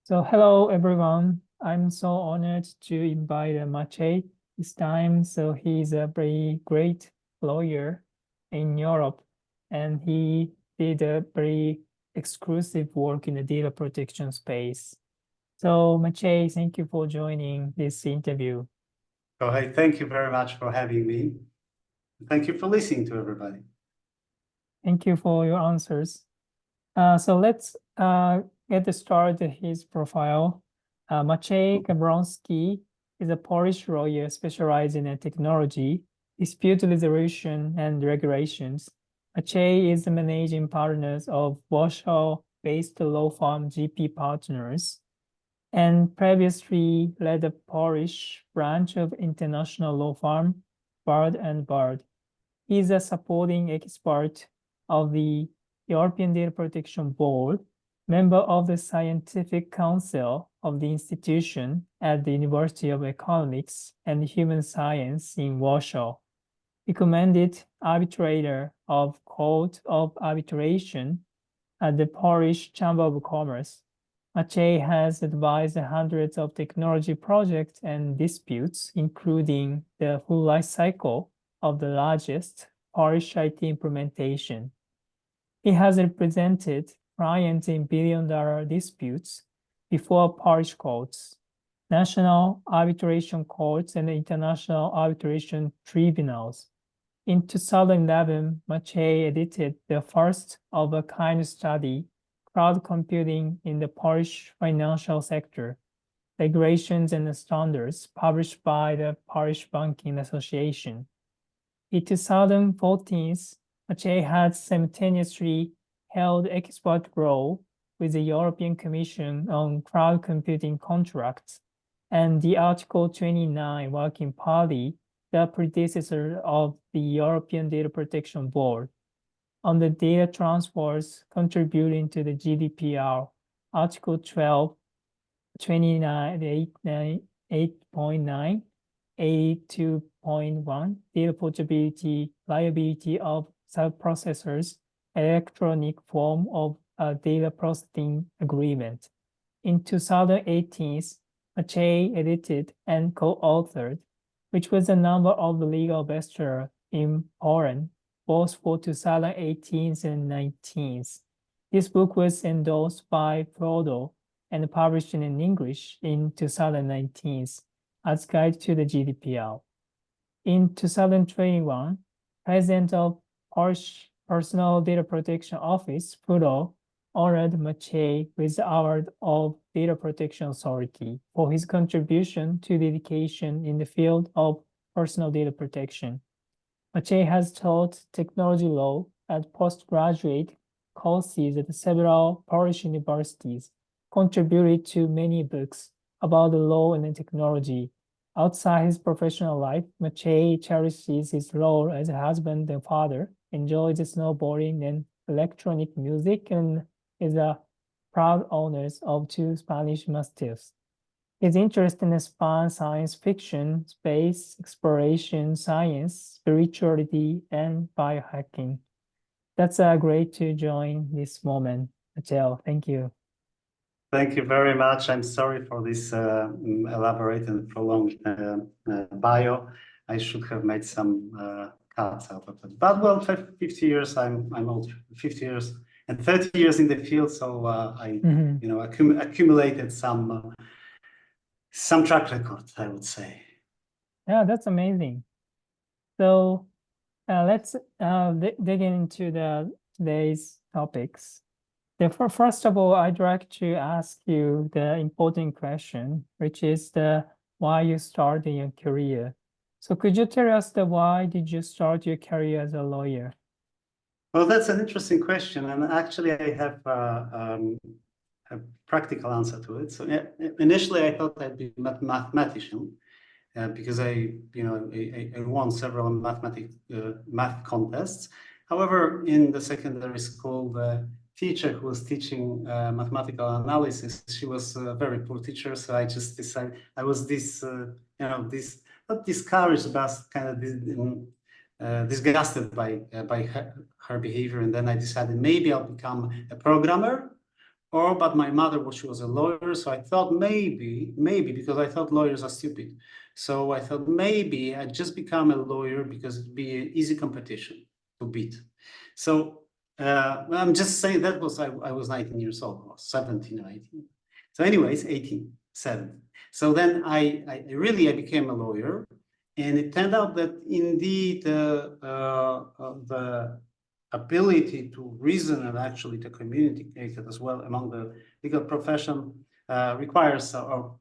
So hello everyone. I'm so honored to invite Maciej this time. So he's a very great lawyer in Europe, and he did a very exclusive work in the data protection space. So Maciej, thank you for joining this interview. Oh, hey, thank you very much for having me. Thank you for listening to everybody. Thank you for your answers. So let's get started his profile. Maciej Gawroński is a Polish lawyer specialized in technology, dispute resolution, and regulations. Maciej is the managing partner of Warsaw-based law firm GP Partners, and previously led the Polish branch of international law firm Bard and Bard. He is a supporting expert of the European Data Protection Board, member of the Scientific Council of the institution at the University of Economics and Human Science in Warsaw, recommended arbitrator of Court of Arbitration at the Polish Chamber of Commerce. Maciej has advised hundreds of technology projects and disputes, including the full life cycle of the largest Polish IT implementation. He has represented clients in billion-dollar disputes before Polish courts, national arbitration courts, and international arbitration tribunals. In 2011, Maciej edited the first of a kind study, Cloud Computing in the Polish Financial Sector, Regulations and Standards, published by the Polish Banking Association. In 2014, Maciej had simultaneously held expert role with the European Commission on cloud computing contracts and the Article 29 Working Party, the predecessor of the European Data Protection Board, on the data transfers contributing to the GDPR, Article 12, 29, 8.9, 82.1, data portability, liability of sub-processors, electronic form of a data processing agreement. In 2018, Maciej edited and co-authored, which was a number of legal bestsellers in Poland, both for 2018 and 19. This book was endorsed by Frodo and published in English in 2019 as Guide to the GDPR. In 2021, President of Polish Personal Data Protection Office, Frodo, honored Maciej with the Award of Data Protection Authority for his contribution to the education in the field of personal data protection. Maciej has taught technology law at postgraduate courses at several Polish universities, contributed to many books about the law and technology. Outside his professional life, Maciej cherishes his role as a husband and father, enjoys snowboarding and electronic music, and is a proud owner of 2 Spanish Mastiffs. His interest span science fiction, space exploration, science, spirituality, and biohacking. That's great to join this moment, Maciej. Thank you. Thank you very much. I'm sorry for this elaborate and prolonged bio. I should have made some cuts out of it. But well, 50 years, I'm old, 50 years and 30 years in the field, so I accumulated some track record, I would say. Yeah, that's amazing. So let's dig into today's topics. First of all, I'd like to ask you the important question, which is why you started your career. So could you tell us why did you start your career as a lawyer? Well, that's an interesting question, and actually I have a practical answer to it. So initially I thought I'd be a mathematician because I won several math contests. However, in the secondary school, the teacher who was teaching mathematical analysis, she was a very poor teacher. So I just decided, I was not discouraged, but kind of disgusted by her behavior. And then I decided maybe I'll become a programmer but my mother, she was a lawyer, so I thought maybe, because I thought lawyers are stupid. So I thought maybe I'd just become a lawyer because it'd be an easy competition to beat. So I'm just saying that was, I was 19 years old, or 17 or 18. So anyways, 18, 7. So then I became a lawyer, and it turned out that indeed the ability to reason and actually to communicate it as well among the legal profession requires, well,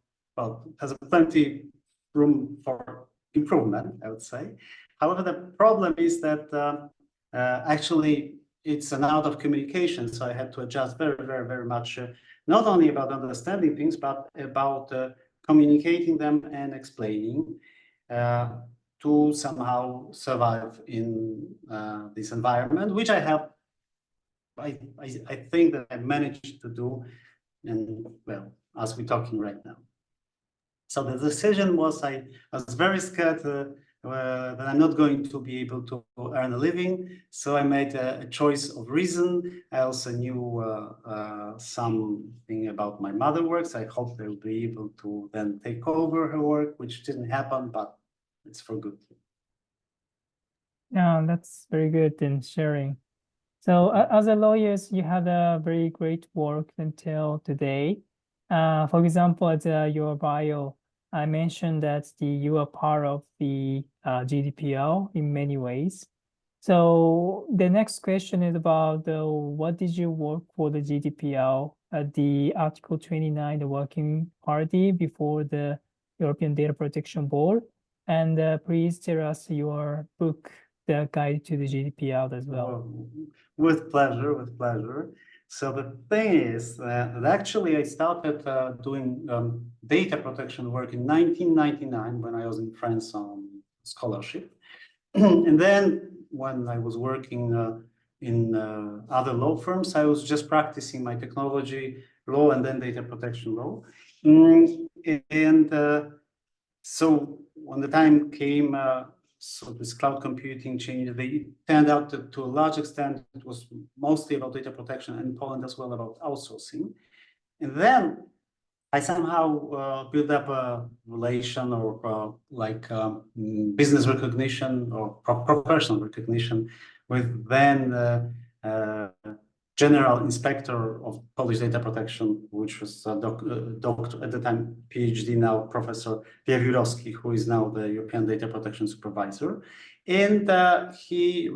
has plenty room for improvement, I would say. However, the problem is that actually it's an art of communication, so I had to adjust very much, not only about understanding things, but about communicating them and explaining to somehow survive in this environment, which I have, I think that I managed to do, and well, as we're talking right now. So the decision was, I was very scared that I'm not going to be able to earn a living. So I made a choice of reason. I also knew something about my mother's works. I hope they'll be able to then take over her work, which didn't happen, but it's for good. Yeah, that's very good in sharing. So as a lawyers, you had a very great work until today. For example, as your bio, I mentioned that you are part of the GDPR in many ways. So the next question is about what did you work for the GDPR at the Article 29, the Working Party before the European Data Protection Board? And please tell us your book, The Guide to the GDPR as well. With pleasure, with pleasure. So the thing is that actually I started doing data protection work in 1999 when I was in France on scholarship. And then when I was working in other law firms, I was just practicing my technology law and then data protection law. So when the time came, so this cloud computing changed, they turned out to a large extent, it was mostly about data protection, and in Poland as well about outsourcing. And then I somehow built up a relation or business recognition or professional recognition with then General Inspector of Polish Data Protection, which was doctor at the time, PhD, now Professor Gawroński, who is now the European Data Protection Supervisor. And he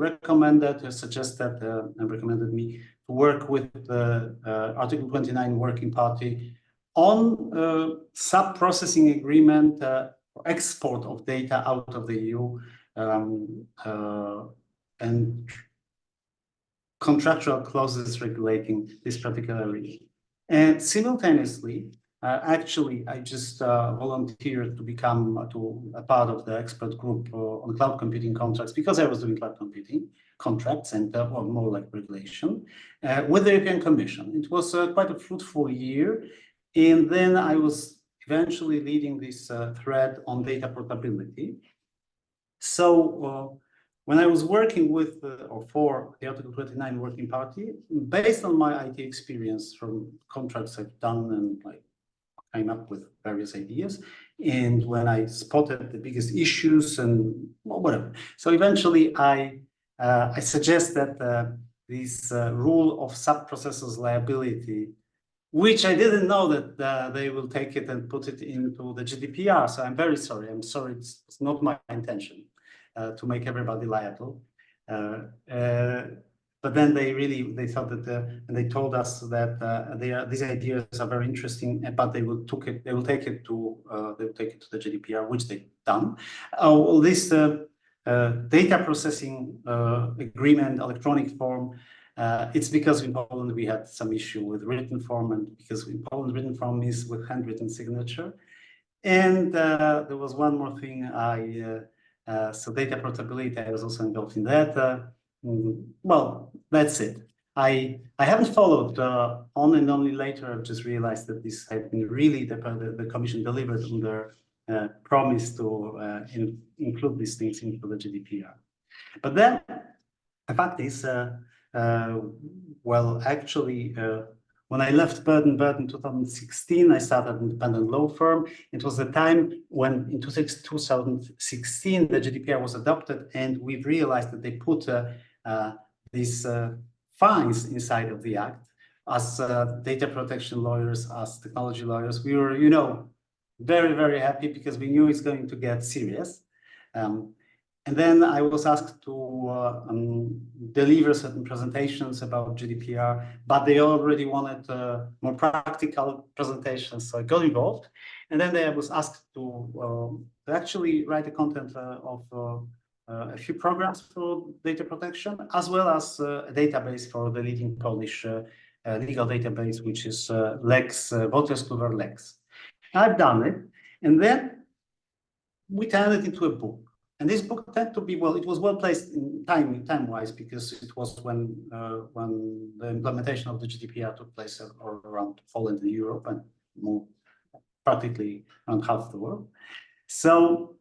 suggested and recommended me to work with the Article 29 Working Party on sub-processing agreement for export of data out of the EU and contractual clauses regulating this particular area. And simultaneously, actually, I just volunteered to become a part of the expert group on cloud computing contracts because I was doing cloud computing contracts and or more like regulation with the European Commission. It was quite a fruitful year. And then I was eventually leading this thread on data portability. So when I was working with or for the Article 29 Working Party, based on my IT experience from contracts I've done and like came up with various ideas, and when I spotted the biggest issues and whatever, so eventually I suggest that this rule of sub-processors liability, which I didn't know that they will take it and put it into the GDPR. So I'm very sorry. I'm sorry. It's not my intention to make everybody liable. But then they thought that, and they told us that these ideas are very interesting, but they will take it to the GDPR, which they've done. This data processing agreement, electronic form. It's because in Poland we had some issue with written form, and because in Poland written form is with handwritten signature. And there was one more thing. So data portability, I was also involved in that. Well, that's it. I haven't followed on, and only later I've just realized that this had been really the Commission delivered on their promise to include these things into the GDPR. But then the fact is, well, actually, When I left Baden-Baden in 2016, I started an independent law firm. It was the time when in 2016, the GDPR was adopted, and we realized that they put these fines inside of the act. As data protection lawyers, as technology lawyers, we were, very, very happy because we knew it's going to get serious. And then I was asked to deliver certain presentations about GDPR, but they already wanted more practical presentations, so I got involved. And then I was asked to actually write the content of a few programs for data protection, as well as a database for the leading Polish legal database, which is Lex, Wolters-Kluwer Lex. I've done it, and then we turned it into a book. And this book tended to be, well, it was well placed in time-wise, because it was when the implementation of the GDPR took place all around Poland and Europe, and more practically around half the world. So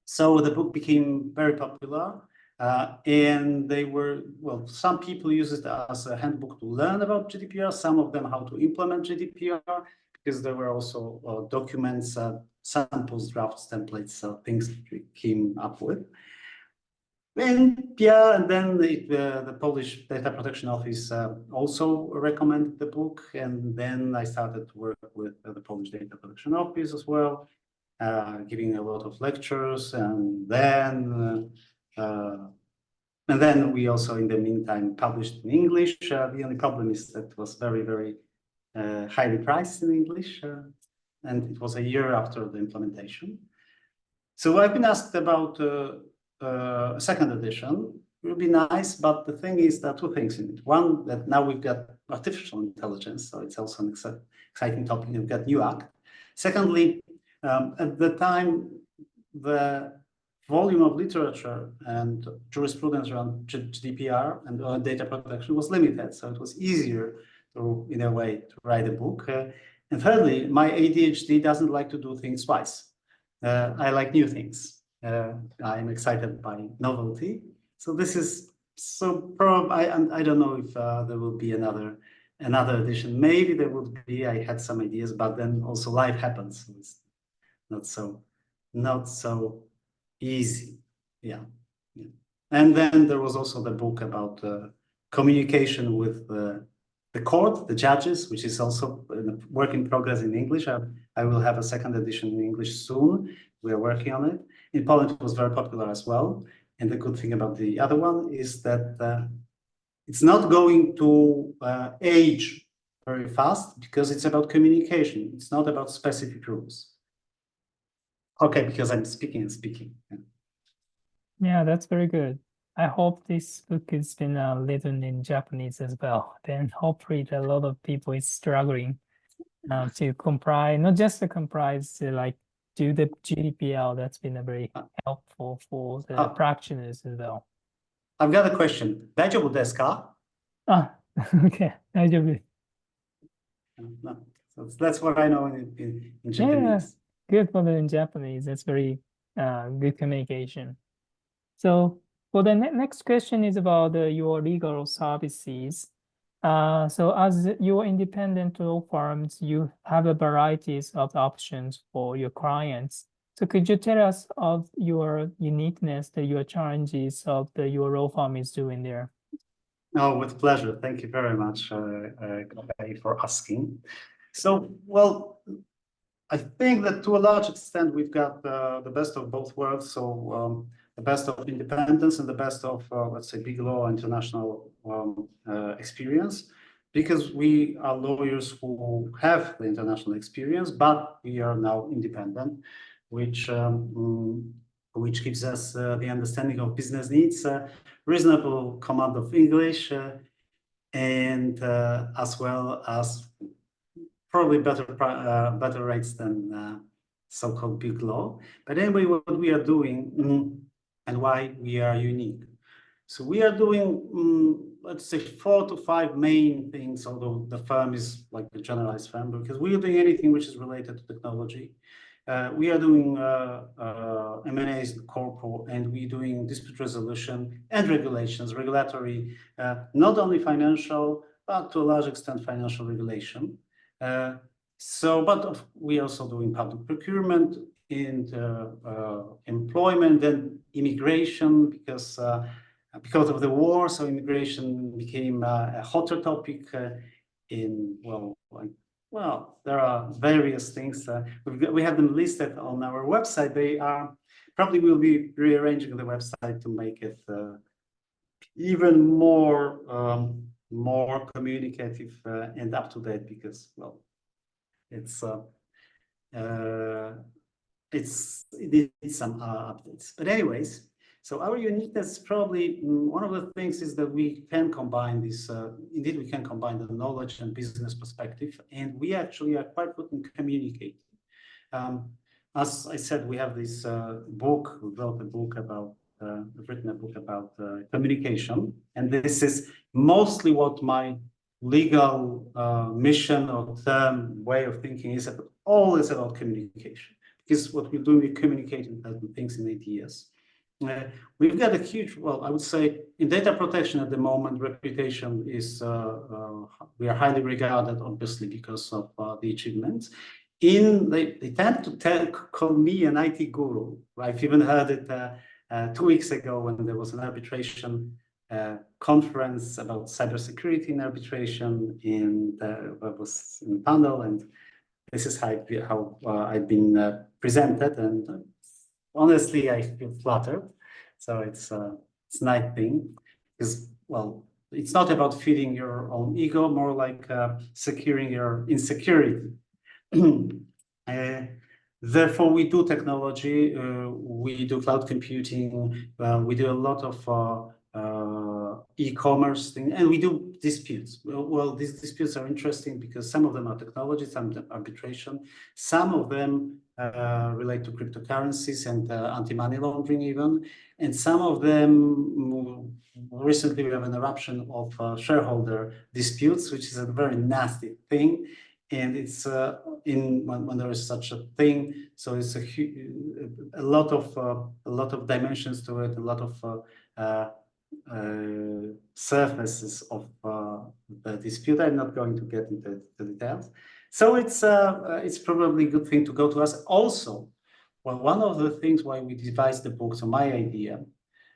the book became very popular, and they were, well, some people use it as a handbook to learn about GDPR, some of them how to implement GDPR, because there were also documents, samples, drafts, templates, things that we came up with. And yeah, and then the Polish Data Protection Office also recommended the book, and then I started to work with the Polish Data Protection Office as well, giving a lot of lectures, and then we also, in the meantime, published in English. The only problem is that it was very, very highly priced in English, and it was a year after the implementation. So I've been asked about a second edition. It would be nice, but the thing is that two things in it. One, that now we've got artificial intelligence, so it's also an exciting topic. We've got new act. Secondly, at the time, the volume of literature and jurisprudence around GDPR and data protection was limited, so it was easier to, in a way, to write a book. And thirdly, my ADHD doesn't like to do things twice. I like new things. I'm excited by novelty. So this is I don't know if there will be another edition. Maybe there would be. I had some ideas, but then also life happens. So it's not so easy. Yeah. And then there was also the book about communication with the court, the judges, which is also a work in progress in English. I will have a second edition in English soon. We are working on it. In Poland, it was very popular as well. And the good thing about the other one is that it's not going to age very fast, because it's about communication. It's not about specific rules. Okay, because I'm speaking and speaking. Yeah, that's very good. I hope this book has been written in Japanese as well. Then hopefully a lot of people is struggling to comply, not just to comply, to like do the GDPR. That's been a very helpful for the practitioners as well. I've got a question. 大丈夫ですか? Okay. 大丈夫. No, so that's what I know in Japanese. Yeah, good for the in Japanese. That's very good communication. So for the next question is about your legal services. So as your independent law firms, you have a varieties of options for your clients. So could you tell us of your uniqueness, your challenges of your law firm is doing there? Oh, with pleasure. Thank you very much for asking. So, well, I think that to a large extent, we've got the best of both worlds. So the best of independence and the best of, let's say, big law international experience, because we are lawyers who have the international experience, but we are now independent, which gives us the understanding of business needs, reasonable command of English, and as well as probably better rates than so-called big law. But anyway, what we are doing and why we are unique. So we are doing, let's say, 4 to 5 main things, although the firm is like a generalized firm, because we are doing anything which is related to technology. We are doing M&As in corporate, and we're doing dispute resolution and regulations, regulatory, not only financial, but to a large extent financial regulation. But we also do in public procurement, in employment and immigration, because of the war, so immigration became a hotter topic. There are various things. We have them listed on our website. They are probably will be rearranging the website to make it even more communicative and up to date, because it needs some updates. But anyways, so our uniqueness, probably one of the things is that we can combine this. Indeed, we can combine the knowledge and business perspective, and we actually are quite good in communicating. As I said, we have this book. We wrote a book about. I've written a book about communication, and this is mostly what my legal mission or term way of thinking is about. Always about communication, because what we do, we communicate things in ideas. We've got a huge, I would say, in data protection at the moment, reputation is, we are highly regarded, obviously, because of the achievements. They tend to call me an IT guru. I've even heard it 2 weeks ago when there was an arbitration conference about cybersecurity in arbitration, and I was in the panel, and this is how I've been presented, and honestly, I feel flattered. So it's a nice thing, because it's not about feeding your own ego, more like securing your insecurity. Therefore, we do technology, we do cloud computing, we do a lot of e-commerce thing, and we do disputes. These disputes are interesting because some of them are technology, some of them arbitration, some of them relate to cryptocurrencies and anti-money laundering even, and some of them, recently we have an eruption of shareholder disputes, which is a very nasty thing. And it's when there is such a thing, so it's a lot of dimensions to it, a lot of surfaces of the dispute. I'm not going to get into the details. So it's probably a good thing to go to us. Also, one of the things why we devised the book, so my idea,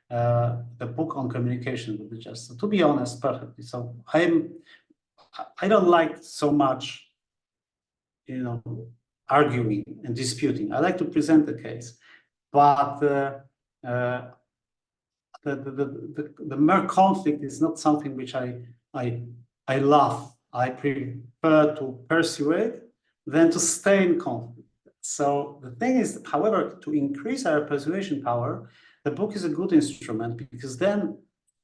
the book on communication with the justice, so to be honest, perfectly. So I don't like so much, arguing and disputing. I like to present the case, but the mere conflict is not something which I love. I prefer to persuade than to stay in conflict. So the thing is, however, to increase our persuasion power, the book is a good instrument, because then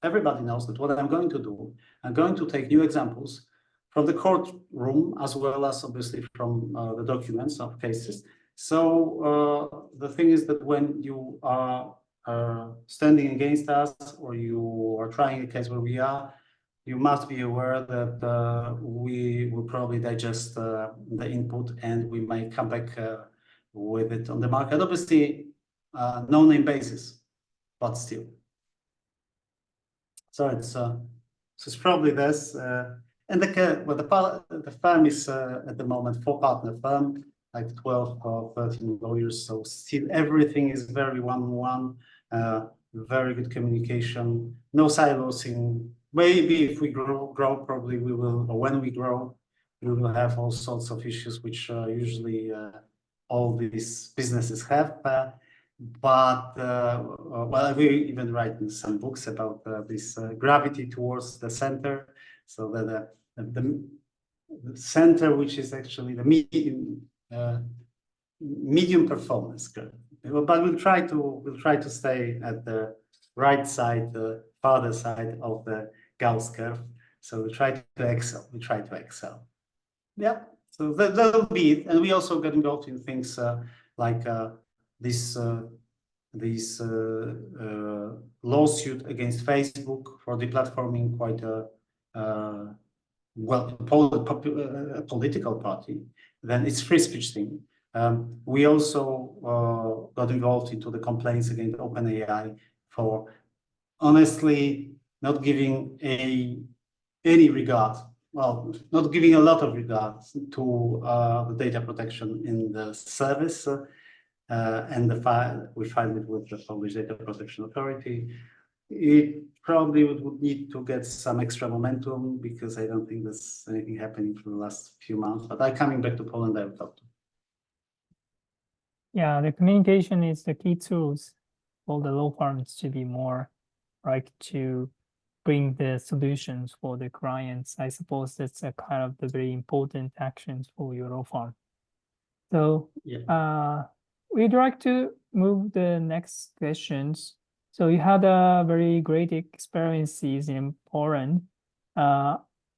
everybody knows that what I'm going to do, I'm going to take new examples from the courtroom, as well as obviously from the documents of cases. So the thing is that when you are standing against us, or you are trying a case where we are, you must be aware that we will probably digest the input, and we might come back with it on the market. Obviously, no-name basis, but still. So it's probably this. And the firm is at the moment 4-partner firm, like 12 or 13 lawyers. So still everything is very one-on-one, very good communication, no silos. Maybe if we grow, probably we will, or when we grow, we will have all sorts of issues which usually all these businesses have. We even write some books about this gravity towards the center. So that the center, which is actually the medium performance curve, but we'll try to stay at the right side, the farther side of the Gauss curve. So we try to excel. Yeah. So that'll be it. And we also get involved in things like this lawsuit against Facebook for deplatforming quite a political party. Then it's free speech thing. We also got involved into the complaints against OpenAI for honestly not giving any regard well, not giving a lot of regards to the data protection in the service, and we filed it with the Polish Data Protection Authority. It probably would need to get some extra momentum because I don't think there's anything happening for the last few months. But coming back to Poland, I will talk to. Yeah, the communication is the key tools for the law firms to be more to bring the solutions for the clients. I suppose that's a kind of the very important actions for your law firm. So yeah. We'd like to move the next questions. So you had a very great experiences in Poland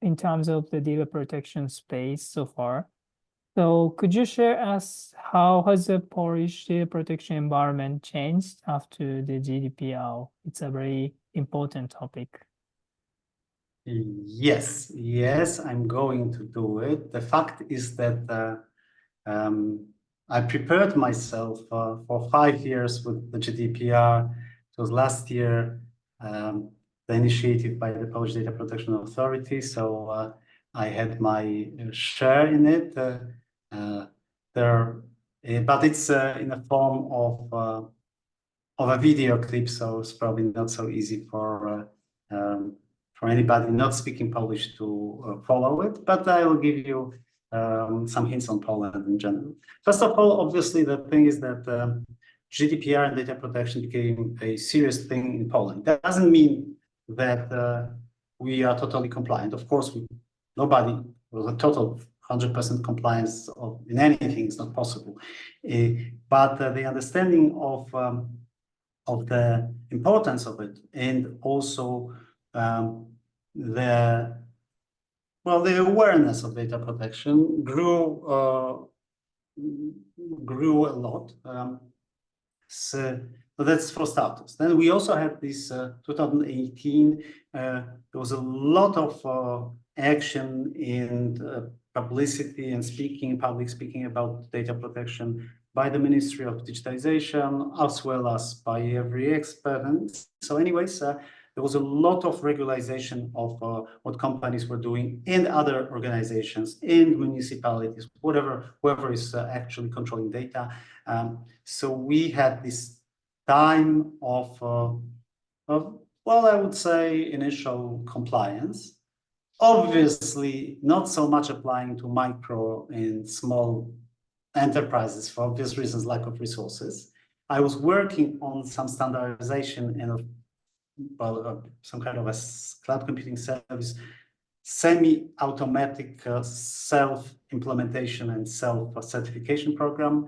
in terms of the data protection space so far. So could you share us how has the Polish data protection environment changed after the GDPR? It's a very important topic. Yes, I'm going to do it. The fact is that I prepared myself for 5 years with the GDPR. It was last year, the initiative by the Polish Data Protection Authority. So I had my share in it but it's in the form of a video clip. So it's probably not so easy for anybody not speaking Polish to follow it. But I will give you some hints on Poland in general. First of all, obviously, the thing is that GDPR and data protection became a serious thing in Poland. That doesn't mean that we are totally compliant. Of course, nobody was a total 100% compliance in anything is not possible. But the understanding of the importance of it and also the awareness of data protection grew a lot. So that's for starters. Then we also had this 2018. There was a lot of action in publicity and public speaking about data protection by the Ministry of Digitalization, as well as by every expert. And so anyways, there was a lot of regularization of what companies were doing in other organizations, in municipalities, whoever is actually controlling data. So we had this time of well, I would say initial compliance. Obviously, not so much applying to micro and small enterprises for obvious reasons, lack of resources. I was working on some standardization and some kind of a cloud computing service, semi-automatic self-implementation and self-certification program.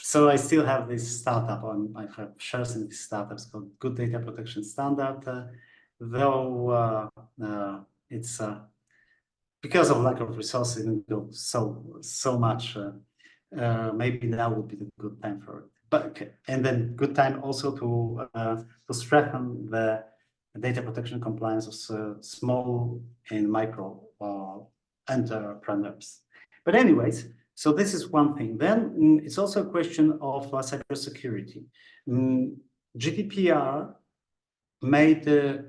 So I still have this startup I have shares in this startup. It's called Good Data Protection Standard, though it's because of lack of resources, it didn't go so much. Maybe now would be the good time for it. But okay. And then good time also to strengthen the data protection compliance of small and micro entrepreneurs. But anyways, so this is one thing. Then it's also a question of cybersecurity. GDPR made,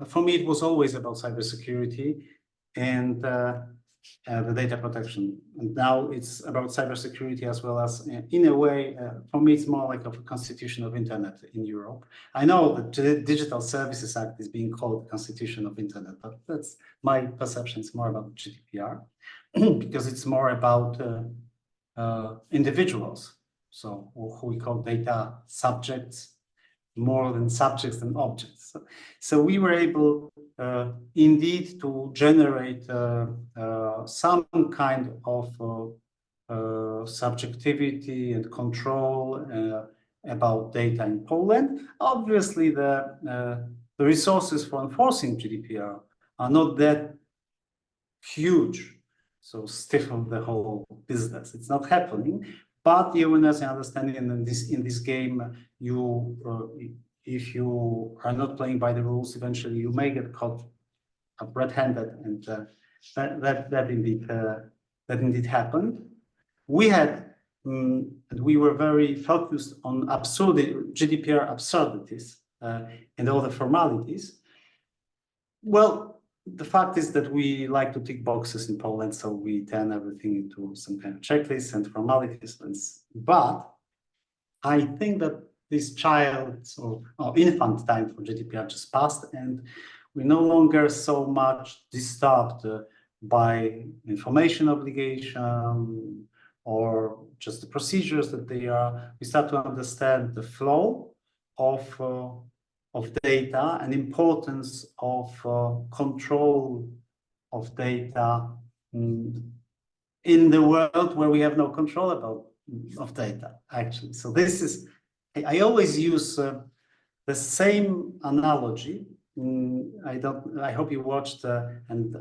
for me, it was always about cybersecurity and the data protection. And now it's about cybersecurity as well as, in a way, for me, it's more like a constitution of internet in Europe. I know that the Digital Services Act is being called the Constitution of Internet, but that's my perception. It's more about GDPR because it's more about individuals. So who we call data subjects, more than subjects and objects. So we were able indeed to generate some kind of subjectivity and control about data in Poland. Obviously, the resources for enforcing GDPR are not that huge, so stiffen the whole business. It's not happening. But the awareness and understanding in this game, if you are not playing by the rules, eventually you may get caught red-handed, and that indeed happened. We were very focused on GDPR absurdities and all the formalities. Well, the fact is that we like to tick boxes in Poland, so we turn everything into some kind of checklist and formalities. But I think that this child or infant time for GDPR just passed, and we're no longer so much disturbed by information obligation or just the procedures that they are. We start to understand the flow of data and importance of control of data in the world where we have no control of data, actually. So this is, I always use the same analogy. I hope you watched and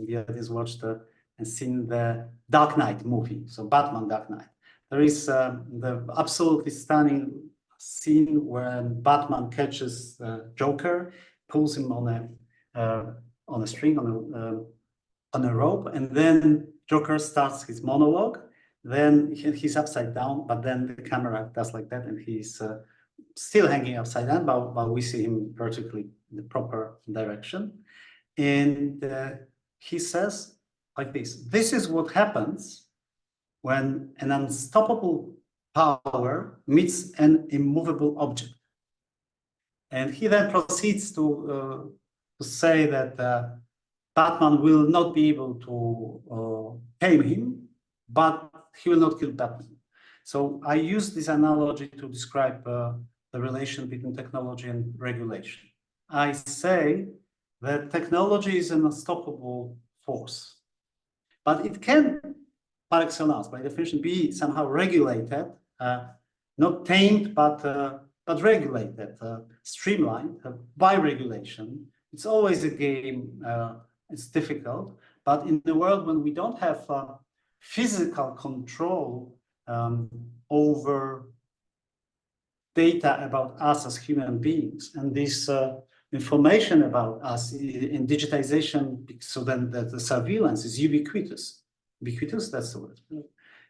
the others watched and seen the Dark Knight movie, so Batman Dark Knight. There is the absolutely stunning scene when Batman catches Joker, pulls him on a string, on a rope, and then Joker starts his monologue. Then he's upside down, but then the camera does like that, and he's still hanging upside down, but we see him vertically in the proper direction. And he says like this: "This is what happens when an unstoppable power meets an immovable object." And he then proceeds to say that Batman will not be able to tame him, but he will not kill Batman. So I use this analogy to describe the relation between technology and regulation. I say that technology is an unstoppable force, but it can, par excellence, by definition, be somehow regulated, not tamed, but regulated, streamlined by regulation. It's always a game. It's difficult, but in the world when we don't have physical control over data about us as human beings, and this information about us in digitization, so then the surveillance is ubiquitous. Ubiquitous, that's the word.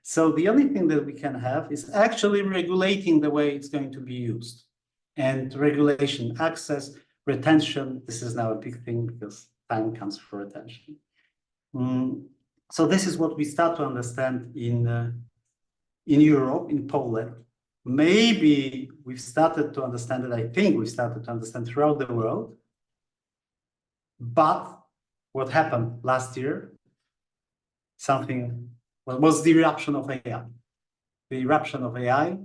So the only thing that we can have is actually regulating the way it's going to be used. And regulation, access, retention, this is now a big thing because time comes for attention. So this is what we start to understand in Europe, in Poland. Maybe we've started to understand it. I think we've started to understand throughout the world. But what happened last year? Was the eruption of AI. The eruption of AI,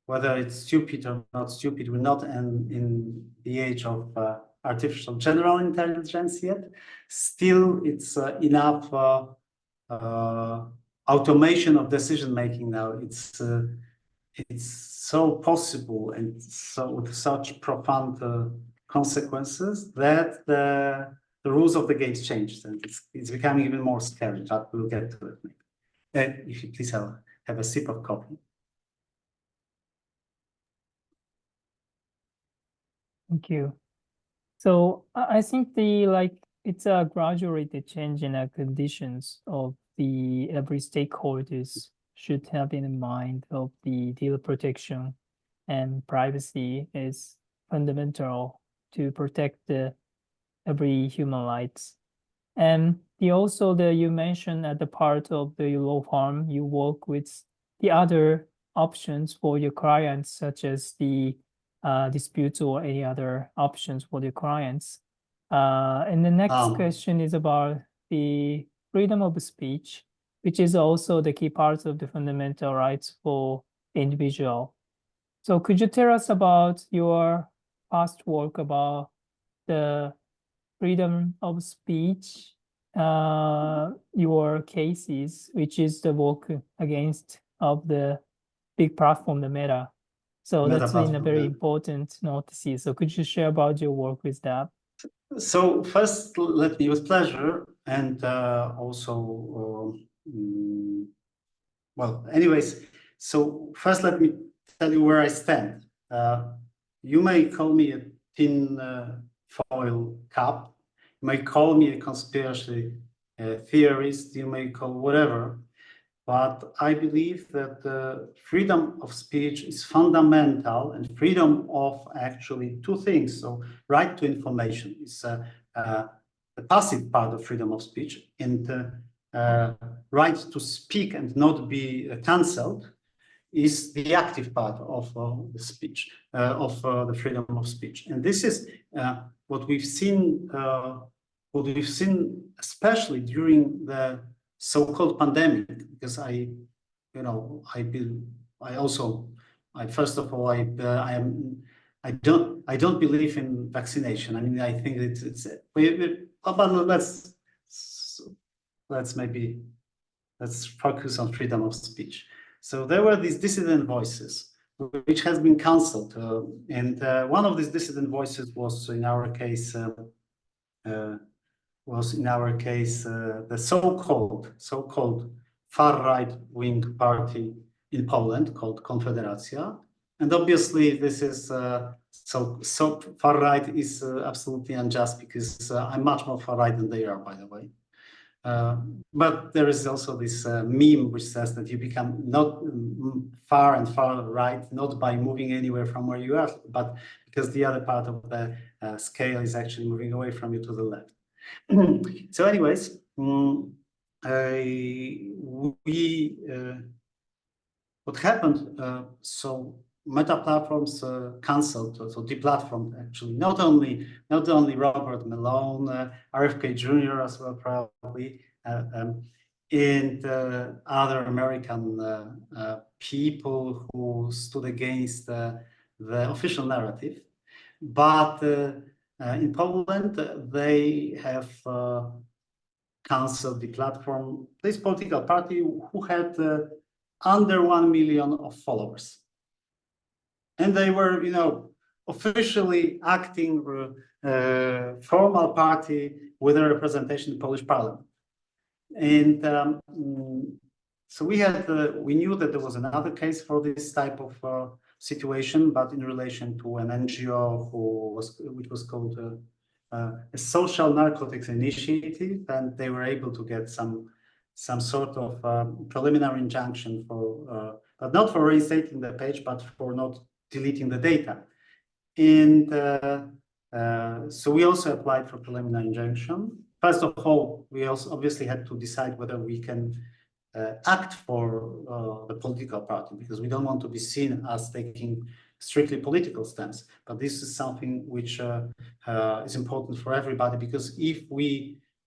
whether it's stupid or not stupid, we're not in the age of artificial general intelligence yet. Still, it's enough automation of decision making now. It's so possible and so with such profound consequences that the rules of the games changed, and it's becoming even more scary. But we'll get to it maybe. If you please have a sip of coffee. Thank you. So I think it's a graduated change in the conditions of every stakeholders should have in mind of the data protection, and privacy is fundamental to protect every human rights. And you mentioned at the part of the law firm, you work with the other options for your clients, such as the disputes or any other options for the clients. And the next question is about the freedom of speech, which is also the key part of the fundamental rights for the individual. So could you tell us about your past work about the freedom of speech, your cases, which is the work against of the big platform, the Meta. So that's been a very important notice. So could you share about your work with that? So first, let me, with pleasure, and also, well, anyways, so first let me tell you where I stand. You may call me a tin foil cap, you may call me a conspiracy theorist, you may call whatever, but I believe that freedom of speech is fundamental, and freedom of actually two things. So right to information is the passive part of freedom of speech, and right to speak and not be cancelled is the active part of the speech, of the freedom of speech. And this is what we've seen, especially during the so-called pandemic, because first of all, I don't believe in vaccination. I mean, I think but let's focus on freedom of speech. So there were these dissident voices, which has been cancelled, and one of these dissident voices was in our case the so-called far right-wing party in Poland called Konfederacja. And obviously, this is so far right is absolutely unjust, because I'm much more far right than they are, by the way. But there is also this meme which says that you become not far and far right, not by moving anywhere from where you are, but because the other part of the scale is actually moving away from you to the left. So anyways, what happened, so Meta platforms cancelled, so deplatformed actually, not only Robert Malone, RFK Jr. as well, probably, and other American people who stood against the official narrative. But in Poland, they have cancelled the platform, this political party who had under 1 million of followers. And they were, officially acting formal party with a representation in the Polish parliament. And so we knew that there was another case for this type of situation, but in relation to an NGO which was called a Social Narcotics Initiative, and they were able to get some sort of preliminary injunction for, but not for reinstating the page, but for not deleting the data. And so we also applied for preliminary injunction. First of all, we also obviously had to decide whether we can act for the political party, because we don't want to be seen as taking strictly political stance. But this is something which is important for everybody, because if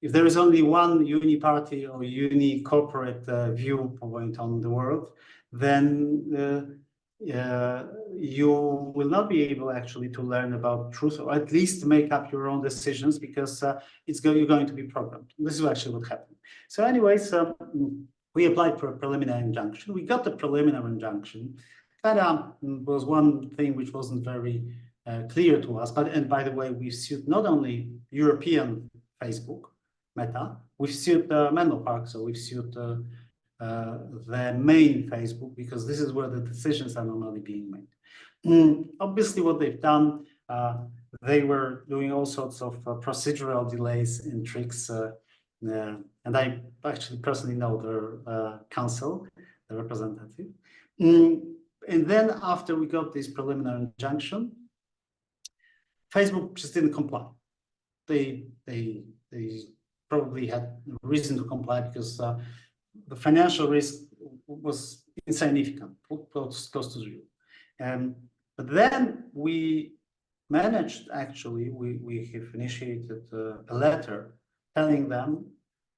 there is only one uni-party or uni-corporate viewpoint on the world, then you will not be able actually to learn about truth, or at least make up your own decisions, because you're going to be programmed. This is actually what happened. So anyways, we applied for a preliminary injunction. We got the preliminary injunction. Kind was one thing which wasn't very clear to us. And by the way, we sued not only European Facebook, Meta, we've sued Menlo Park, so we've sued the main Facebook, because this is where the decisions are normally being made. Obviously, what they've done, they were doing all sorts of procedural delays and tricks, and I actually personally know their counsel, the representative. And then after we got this preliminary injunction, Facebook just didn't comply. They probably had reason to comply, because the financial risk was insignificant, close to zero. But then we managed, actually, we have initiated a letter telling them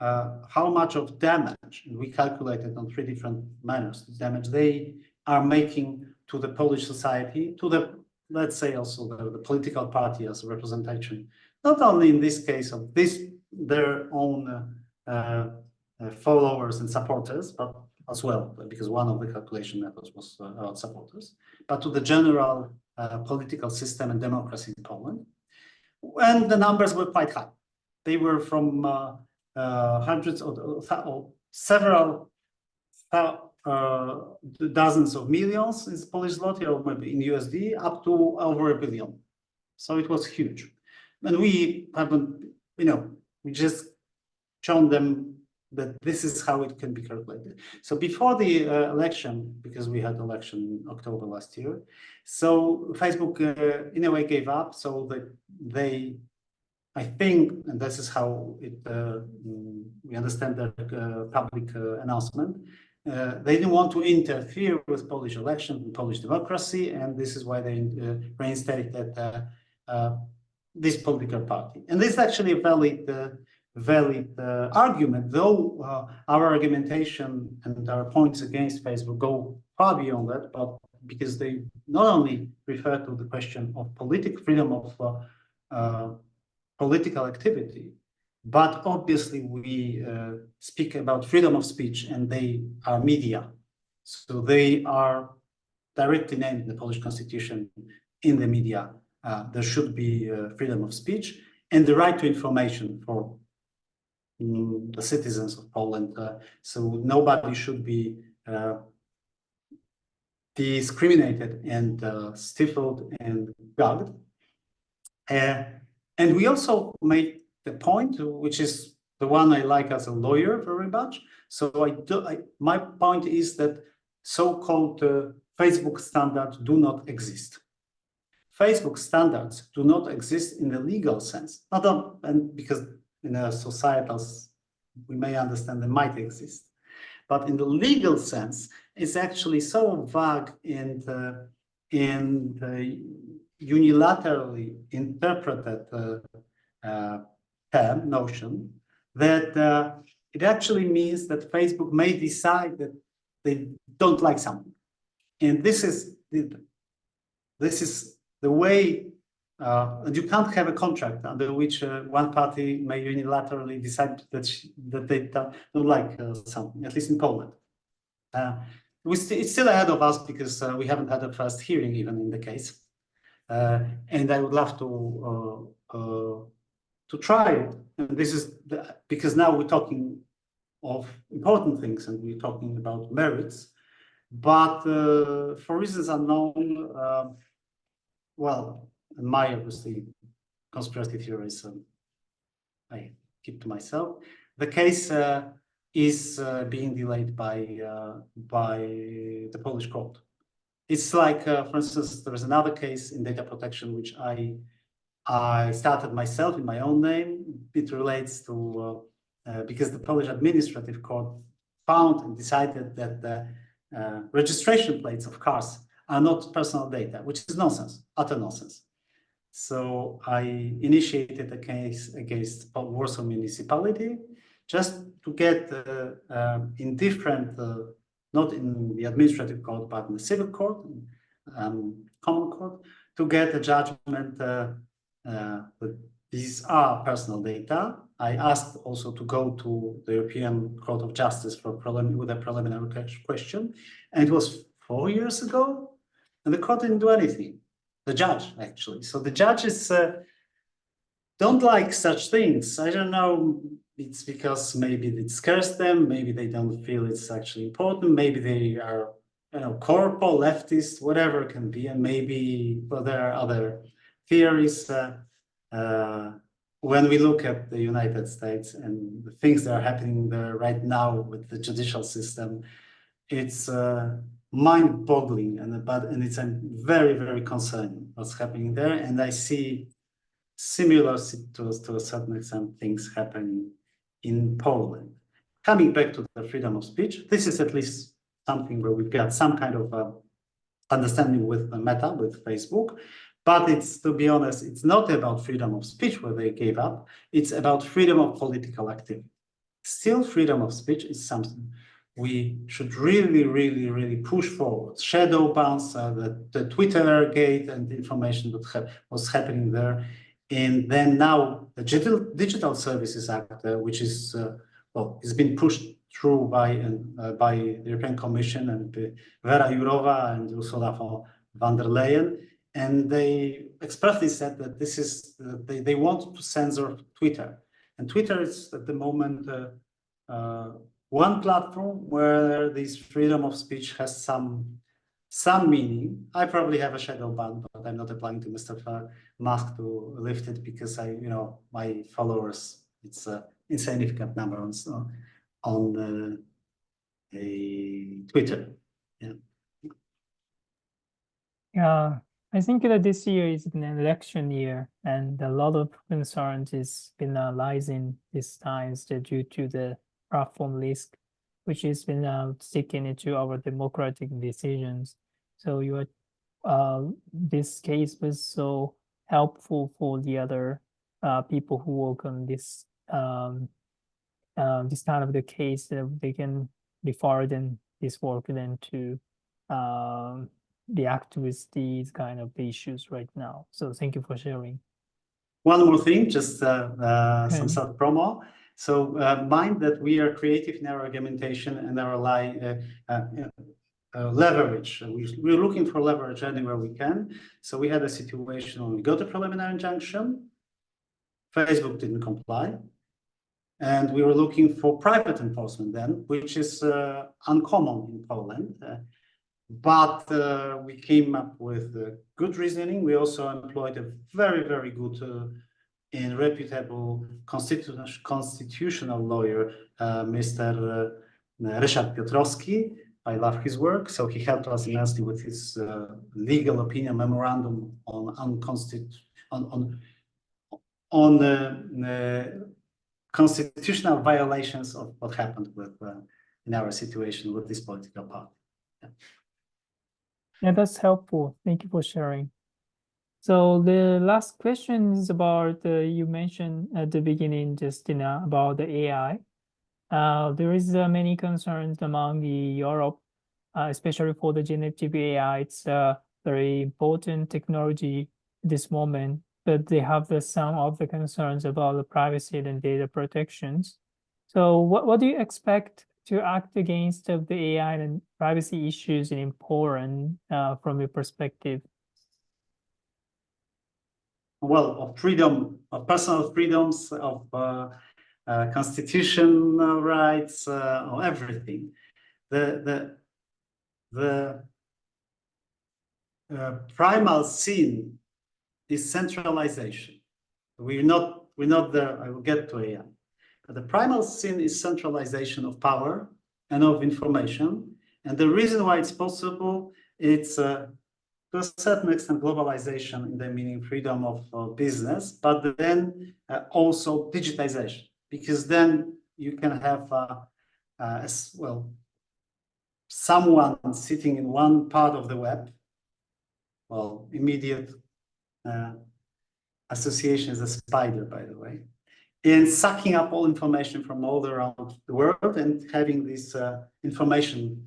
how much of damage, and we calculated on 3 different manners, the damage they are making to the Polish society, to the, let's say, also the political party as a representation, not only in this case of their own followers and supporters, but as well, because one of the calculation methods was about supporters, but to the general political system and democracy in Poland. And the numbers were quite high. They were from hundreds or several dozens of millions in Polish zloty, or maybe in USD, up to over $1 billion. So it was huge. And we haven't, we just shown them that this is how it can be calculated. So before the election, because we had election in October last year, so Facebook in a way gave up, so that they I think, and this is how it we understand the public announcement. They didn't want to interfere with Polish elections and Polish democracy, and this is why they reinstated this political party. And this is actually a valid argument, though our argumentation and our points against Facebook go far beyond that, but because they not only refer to the question of freedom of political activity, but obviously we speak about freedom of speech, and they are media. So they are directly named in the Polish constitution in the media. There should be freedom of speech and the right to information for the citizens of Poland. So nobody should be discriminated and stifled and gagged. And we also made the point, which is the one I like as a lawyer very much. So my point is that so-called Facebook standards do not exist. Facebook standards do not exist in the legal sense, and because in a societal, we may understand they might exist, but in the legal sense, it's actually so vague and unilaterally interpreted notion that it actually means that Facebook may decide that they don't like something, and this is the way, and you can't have a contract under which one party may unilaterally decide that they don't like something, at least in Poland. It's still ahead of us because we haven't had a first hearing even in the case. And I would love to try it. And this is because now we're talking of important things and we're talking about merits, but for reasons unknown, well, my obviously conspiracy theories I keep to myself. The case is being delayed by the Polish court. It's like, for instance, there is another case in data protection which I started myself in my own name. It relates to because the Polish administrative court found and decided that the registration plates of cars are not personal data, which is nonsense, utter nonsense. So I initiated a case against Warsaw municipality just to get in different, not in the administrative court, but in the civil court, common court, to get a judgment that these are personal data. I asked also to go to the European Court of Justice with a preliminary question, and it was 4 years ago. And the court didn't do anything. The judge, actually. So the judges don't like such things. I don't know. It's because maybe it scares them. Maybe they don't feel it's actually important. Maybe they are, corporal, leftist, whatever it can be. And maybe, well, there are other theories. When we look at the United States and the things that are happening there right now with the judicial system, it's mind-boggling, and it's very, very concerning what's happening there. And I see similar to a certain extent things happening in Poland. Coming back to the freedom of speech, this is at least something where we've got some kind of understanding with Meta, with Facebook. But it's, to be honest, it's not about freedom of speech where they gave up. It's about freedom of political activity. Still, freedom of speech is something we should really, really, really push forward. Shadow bans, the Twitter gate and the information that was happening there. And then now the Digital Services Act, which is, well, it's been pushed through by the European Commission and Vera Jourova and Ursula von der Leyen. And they expressly said that this is, they want to censor Twitter. And Twitter is at the moment one platform where this freedom of speech has some meaning. I probably have a shadow ban, but I'm not applying to Mr. Musk to lift it because my followers, it's a insignificant number on Twitter. Yeah. Yeah, I think that this year is an election year, and a lot of concerns is been rising these times due to the platform risk, which has been sticking into our democratic decisions. So this case was so helpful for the other people who work on this kind of the case that they can refer them this work then to react with these kind of issues right now. So thank you for sharing. One more thing, just some Okay. self-promo. So mind that we are creative in our argumentation and our leverage. We're looking for leverage anywhere we can. So we had a situation when we got a preliminary injunction, Facebook didn't comply. And we were looking for private enforcement then, which is uncommon in Poland. But we came up with good reasoning. We also employed a very, very good and reputable constitutional lawyer, Mr. Ryszard Piotrowski. I love his work. So he helped us immensely with his legal opinion memorandum on constitutional violations of what happened with in our situation with this political party. Yeah, that's helpful. Thank you for sharing. So the last question is about you mentioned at the beginning, Justina, about the AI. There is many concerns among the Europe, especially for the generative AI. It's a very important technology at this moment, but they have some of the concerns about the privacy and data protections. So what do you expect to act against of the AI and privacy issues in Poland from your perspective? Well, of freedom, of personal freedoms, of constitutional rights, or everything. The primal sin is centralization. We're not there. I will get to AI. But the primal sin is centralization of power and of information. And the reason why it's possible, it's to a certain extent globalization in the meaning freedom of business, but then also digitization, because then you can have as well someone sitting in one part of the web. Well, immediate association is a spider, by the way, and sucking up all information from all around the world and having this information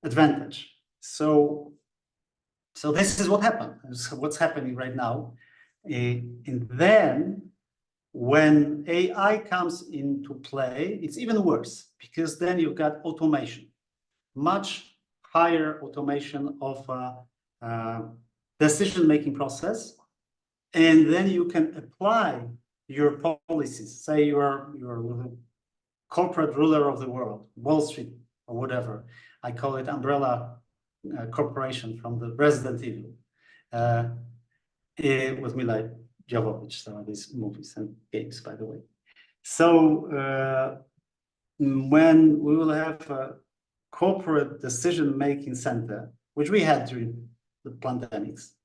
advantage. So this is what happened. What's happening right now, and then when AI comes into play, it's even worse, because then you've got automation, much higher automation of decision-making process, and then you can apply your policies. Say you're a corporate ruler of the world, Wall Street or whatever. I call it umbrella corporation from the Resident Evil, with Mila Jovovich, some of these movies and games, by the way. So when we will have a corporate decision-making center, which we had during the pandemics,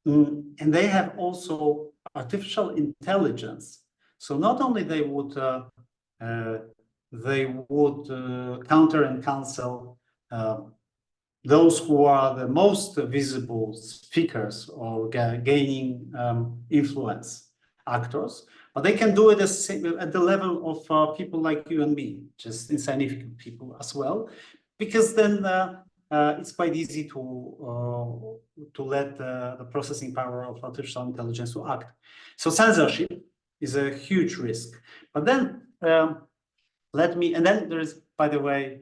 and they have also artificial intelligence. So not only they would counter and cancel those who are the most visible speakers or gaining influence actors, but they can do it at the level of people like you and me, just insignificant people as well, because then it's quite easy to let the processing power of artificial intelligence to act. So censorship is a huge risk. But then and then there is, by the way,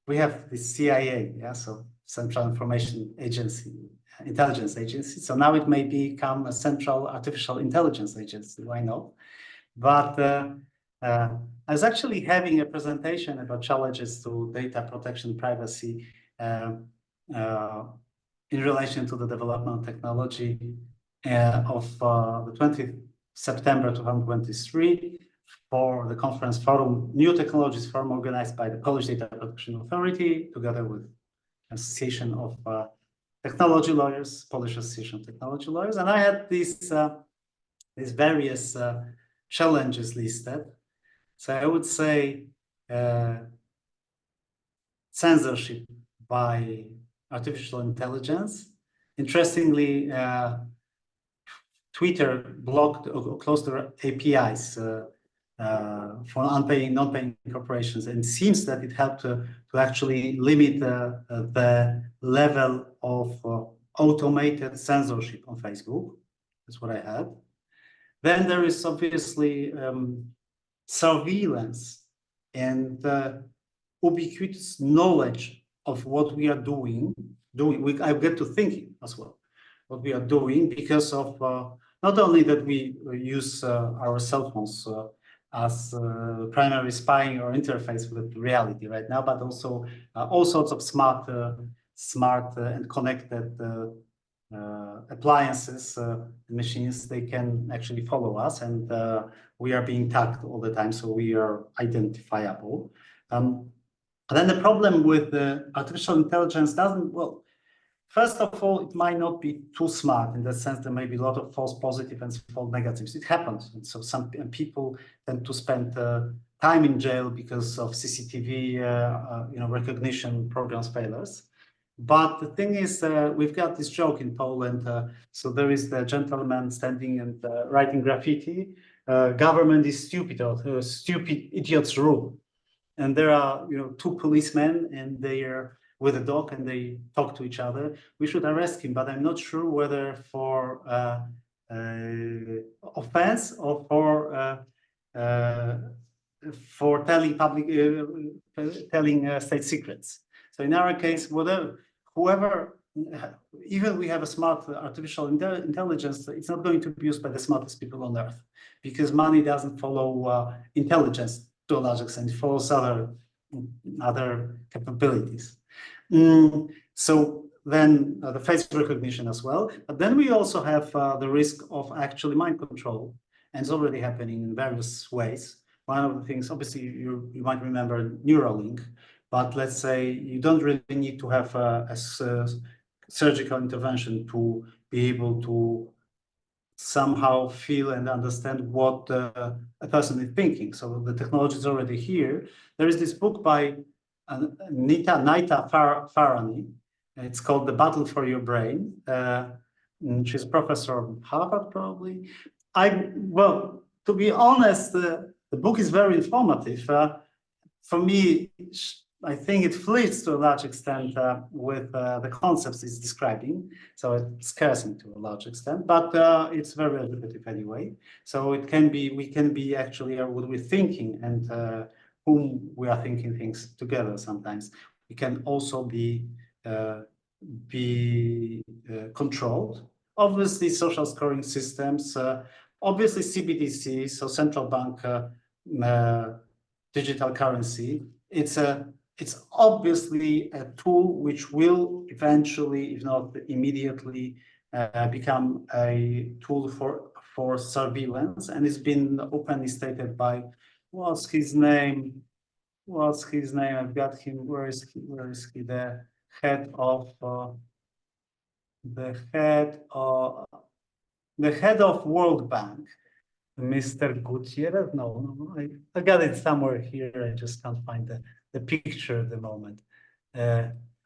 we have the CIA, yeah, so Central Information Agency, Intelligence Agency. So now it may become a Central Artificial Intelligence Agency, why not? But I was actually having a presentation about challenges to data protection, privacy in relation to the development of technology of the 20th September 2023 for the conference forum, New Technologies Forum, organized by the Polish Data Protection Authority, together with Association of Technology Lawyers, Polish Association of Technology Lawyers, and I had these various challenges listed. So I would say censorship by artificial intelligence. Interestingly, Twitter blocked or closed their APIs for non-paying corporations, and it seems that it helped to actually limit the level of automated censorship on Facebook. That's what I had. Then there is obviously surveillance and ubiquitous knowledge of what we are doing. I get to thinking as well what we are doing because of not only that we use our cell phones as primary spying or interface with reality right now, but also all sorts of smart and connected appliances, machines. They can actually follow us, and we are being tagged all the time, so we are identifiable. Then the problem with artificial intelligence doesn't, well, first of all, it might not be too smart in the sense there may be a lot of false positives and false negatives. It happens. And so some people tend to spend time in jail because of CCTV recognition programs failures. But the thing is, we've got this joke in Poland. So there is the gentleman standing and writing graffiti. Government is stupid, or stupid idiots rule. And there are, two policemen, and they are with a dog, and they talk to each other. We should arrest him, but I'm not sure whether for offense or for telling state secrets. So in our case, even we have a smart artificial intelligence, it's not going to be used by the smartest people on earth, because money doesn't follow intelligence to a large extent. It follows other capabilities. So then the face recognition as well. But then we also have the risk of actually mind control, and it's already happening in various ways. One of the things, obviously, you might remember Neuralink, but let's say you don't really need to have a surgical intervention to be able to somehow feel and understand what a person is thinking. So the technology is already here. There is this book by Nita Farahany. It's called The Battle for Your Brain. She's a professor of Harvard, probably. To be honest, the book is very informative. For me, I think it flirts to a large extent with the concepts it's describing. So it scares me to a large extent, but it's very educative anyway. So we can be actually what we're thinking, and whom we are thinking things together sometimes. We can also be controlled. Obviously, social scoring systems, obviously CBDC, so central bank digital currency. It's obviously a tool which will eventually, if not immediately, become a tool for surveillance, and it's been openly stated by, what's his name? I've got him. Where is he? The head of World Bank, Mr. Gutierrez. No, I got it somewhere here. I just can't find the picture at the moment.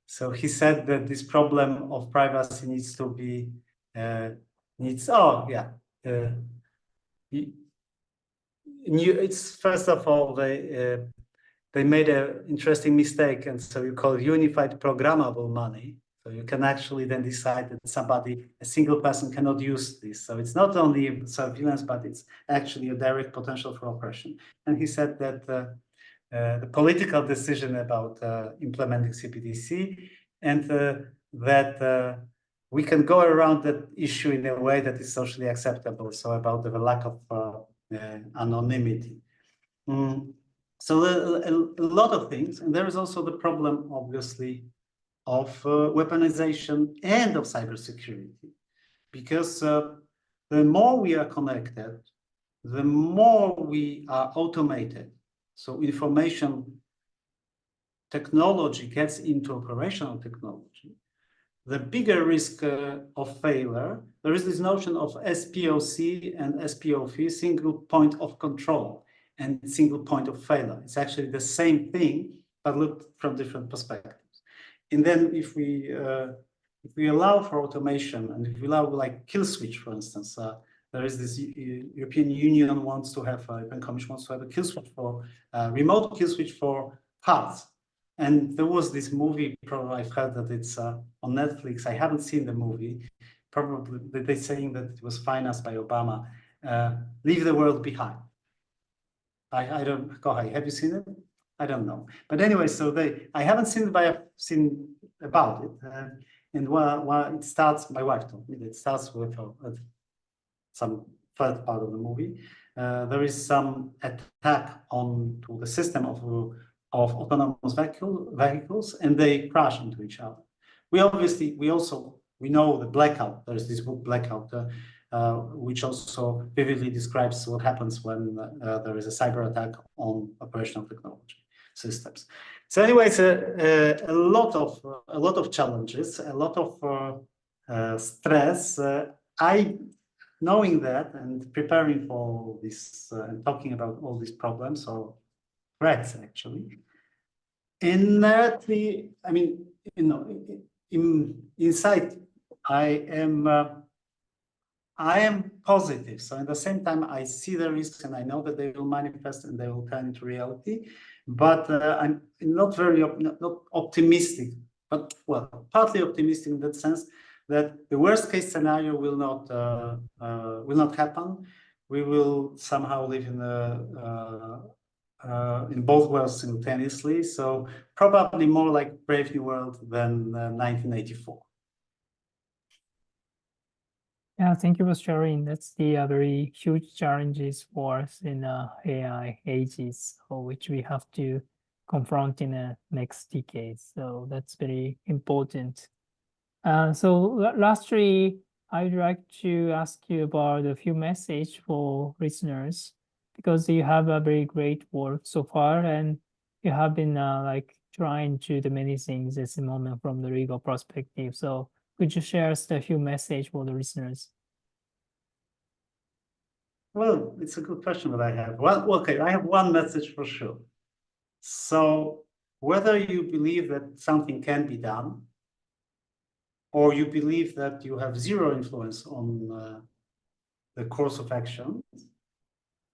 So he said that this problem of privacy needs to be it's first of all they made an interesting mistake, and so you call it unified programmable money. So you can actually then decide that a single person cannot use this. So it's not only surveillance, but it's actually a direct potential for oppression. And he said that the political decision about implementing CBDC, and that we can go around that issue in a way that is socially acceptable. So about the lack of anonymity. So a lot of things, and there is also the problem, obviously, of weaponization and of cybersecurity, because the more we are connected, the more we are automated. So information technology gets into operational technology, the bigger risk of failure, there is this notion of SPOC and SPOV, single point of control and single point of failure. It's actually the same thing, but looked from different perspectives. And then if we allow for automation, and if we allow like kill switch, for instance, there is this European Union wants to have, European Commission wants to have a kill switch for remote kill switch for cars. And there was this movie, probably I've heard that it's on Netflix. I haven't seen the movie. Probably they're saying that it was financed by Obama. Leave the World Behind. I don't, go ahead, have you seen it? I don't know. But anyway, so I haven't seen it, but I've seen about it. And while it starts, my wife told me that it starts with some third part of the movie. There is some attack onto the system of autonomous vehicles, and they crash into each other. We know the Blackout. There's this book Blackout, which also vividly describes what happens when there is a cyber attack on operational technology systems. So anyway, it's a lot of challenges, a lot of stress. Knowing that and preparing for this and talking about all these problems or threats, actually, inertly, I mean, inside, I am positive. So at the same time, I see the risks and I know that they will manifest and they will turn into reality. But I'm not not optimistic, but well, partly optimistic in that sense that the worst case scenario will not happen. We will somehow live in both worlds simultaneously. So probably more like Brave New World than 1984. Yeah, thank you for sharing. That's the very huge challenges for us in AI ages, which we have to confront in the next decade. So that's very important. So lastly, I'd like to ask you about a few messages for listeners, because you have a very great work so far, and you have been like trying to do many things at the moment from the legal perspective. So could you share us a few messages for the listeners? Well, it's a good question that I have. Well, okay, I have one message for sure. So whether you believe that something can be done, or you believe that you have zero influence on the course of action,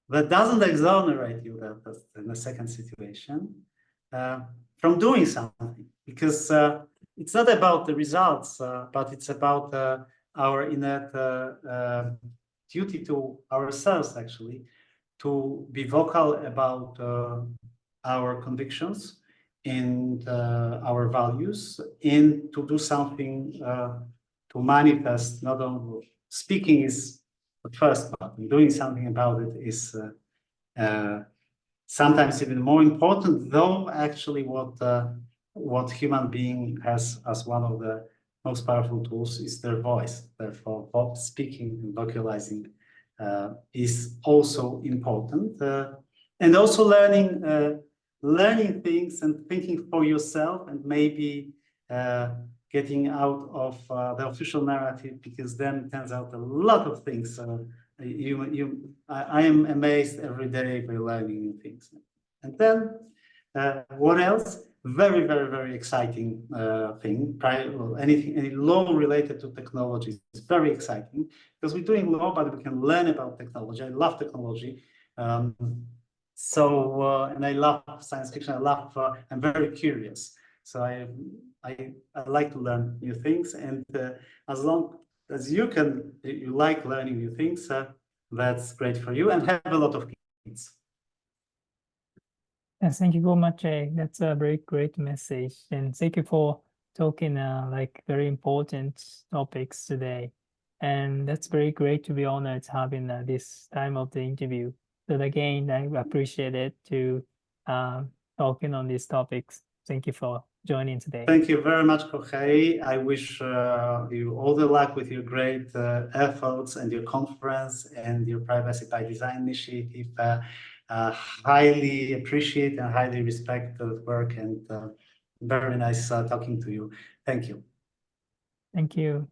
that doesn't exonerate you, that's in the second situation, from doing something, because it's not about the results, but it's about our innate duty to ourselves, actually, to be vocal about our convictions and our values, and to do something to manifest. Not only speaking is the first part, and doing something about it is sometimes even more important, though actually what human being has as one of the most powerful tools is their voice. Therefore, speaking and vocalizing is also important, and also learning things and thinking for yourself, and maybe getting out of the official narrative, because then it turns out a lot of things. I am amazed every day by learning new things. And then what else? Very, very, very exciting thing. Any law related to technology is very exciting, because we're doing law, but we can learn about technology. I love technology. And I love science fiction. I'm very curious. So I like to learn new things. And as long as you like learning new things, that's great for you, and have a lot of kids. Yes, thank you very much. That's a very great message, and thank you for talking like very important topics today. And that's very great to be honored having this time of the interview. So again, I appreciate it to talking on these topics. Thank you for joining today. Thank you very much, Jorge. I wish you all the luck with your great efforts and your conference and your Privacy by Design initiative. Highly appreciate and highly respect the work, and Very nice talking to you. Thank you. Thank you.